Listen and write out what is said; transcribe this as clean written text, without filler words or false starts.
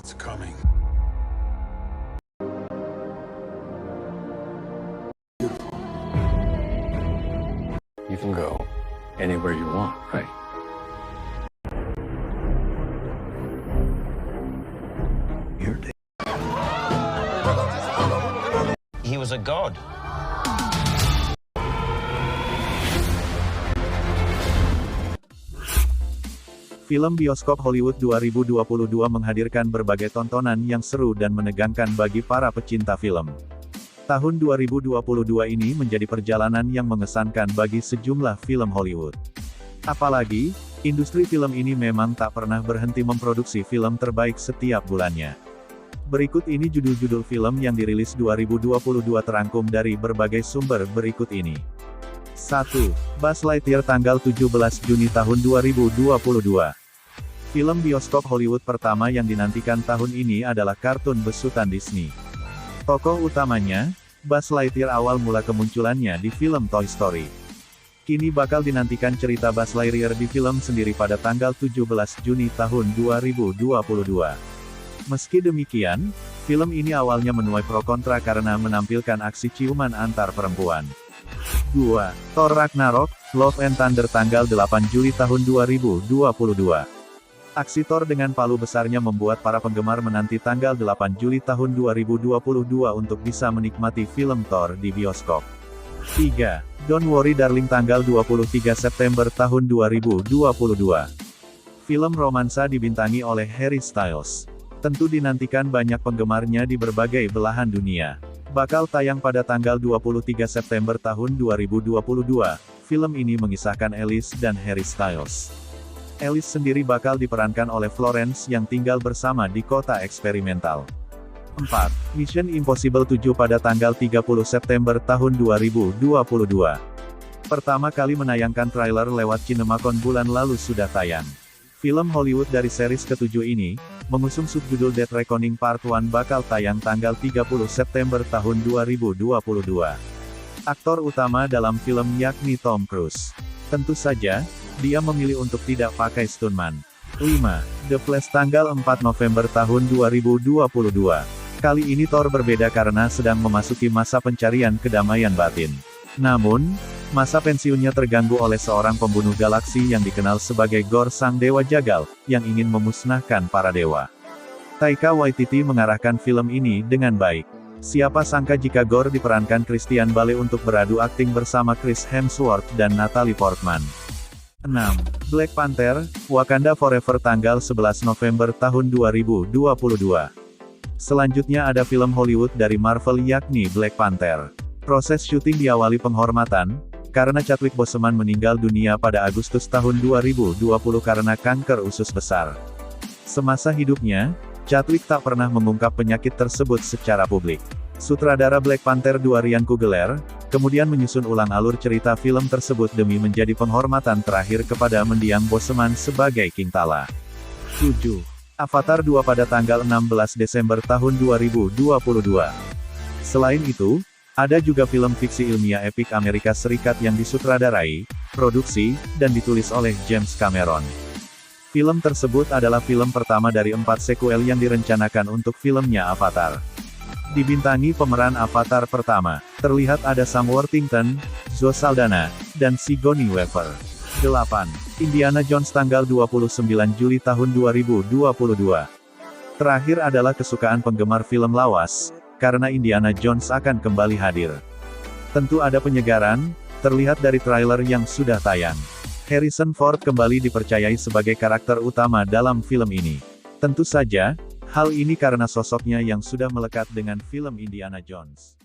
what's coming. You can go anywhere you want, right? You're He was a god. Film bioskop Hollywood 2022 menghadirkan berbagai tontonan yang seru dan menegangkan bagi para pecinta film. Tahun 2022 ini menjadi perjalanan yang mengesankan bagi sejumlah film Hollywood. Apalagi, industri film ini memang tak pernah berhenti memproduksi film terbaik setiap bulannya. Berikut ini judul-judul film yang dirilis 2022 terangkum dari berbagai sumber berikut ini. 1. Buzz Lightyear tanggal 17 Juni tahun 2022. Film bioskop Hollywood pertama yang dinantikan tahun ini adalah kartun besutan Disney. Tokoh utamanya, Buzz Lightyear awal mula kemunculannya di film Toy Story. Kini bakal dinantikan cerita Buzz Lightyear di film sendiri pada tanggal 17 Juni tahun 2022. Meski demikian, film ini awalnya menuai pro kontra karena menampilkan aksi ciuman antar perempuan. 2. Thor Ragnarok, Love and Thunder tanggal 8 Juli tahun 2022. Aksi Thor dengan palu besarnya membuat para penggemar menanti tanggal 8 Juli tahun 2022 untuk bisa menikmati film Thor di bioskop. 3. Don't Worry Darling tanggal 23 September tahun 2022. Film romansa dibintangi oleh Harry Styles. Tentu dinantikan banyak penggemarnya di berbagai belahan dunia. Bakal tayang pada tanggal 23 September tahun 2022, film ini mengisahkan Alice dan Harry Styles. Alice sendiri bakal diperankan oleh Florence yang tinggal bersama di kota eksperimental. 4. Mission Impossible 7 pada tanggal 30 September tahun 2022. Pertama kali menayangkan trailer lewat CinemaCon bulan lalu sudah tayang. Film Hollywood dari series ke-7 ini, mengusung subjudul Dead Reckoning Part 1 bakal tayang tanggal 30 September tahun 2022. Aktor utama dalam film yakni Tom Cruise. Tentu saja, dia memilih untuk tidak pakai stuntman. 5. The Flash tanggal 4 November tahun 2022. Kali ini Thor berbeda karena sedang memasuki masa pencarian kedamaian batin. Namun, masa pensiunnya terganggu oleh seorang pembunuh galaksi yang dikenal sebagai Gorr sang dewa jagal, yang ingin memusnahkan para dewa. Taika Waititi mengarahkan film ini dengan baik. Siapa sangka jika Gorr diperankan Christian Bale untuk beradu akting bersama Chris Hemsworth dan Natalie Portman. 6. Black Panther, Wakanda Forever tanggal 11 November tahun 2022. Selanjutnya ada film Hollywood dari Marvel yakni Black Panther. Proses syuting diawali penghormatan, karena Chadwick Boseman meninggal dunia pada Agustus tahun 2020 karena kanker usus besar. Semasa hidupnya, Chadwick tak pernah mengungkap penyakit tersebut secara publik. Sutradara Black Panther 2 Ryan Coogler, kemudian menyusun ulang alur cerita film tersebut demi menjadi penghormatan terakhir kepada mendiang Boseman sebagai King T'Challa. 7. Avatar 2 pada tanggal 16 Desember tahun 2022. Selain itu, ada juga film fiksi ilmiah epik Amerika Serikat yang disutradarai, produksi, dan ditulis oleh James Cameron. Film tersebut adalah film pertama dari 4 sequel yang direncanakan untuk filmnya Avatar. Dibintangi pemeran Avatar pertama, terlihat ada Sam Worthington, Zoe Saldana, dan Sigourney Weaver. 8. Indiana Jones tanggal 29 Juli tahun 2022. Terakhir adalah kesukaan penggemar film lawas, karena Indiana Jones akan kembali hadir. Tentu ada penyegaran, terlihat dari trailer yang sudah tayang. Harrison Ford kembali dipercayai sebagai karakter utama dalam film ini. Tentu saja, hal ini karena sosoknya yang sudah melekat dengan film Indiana Jones.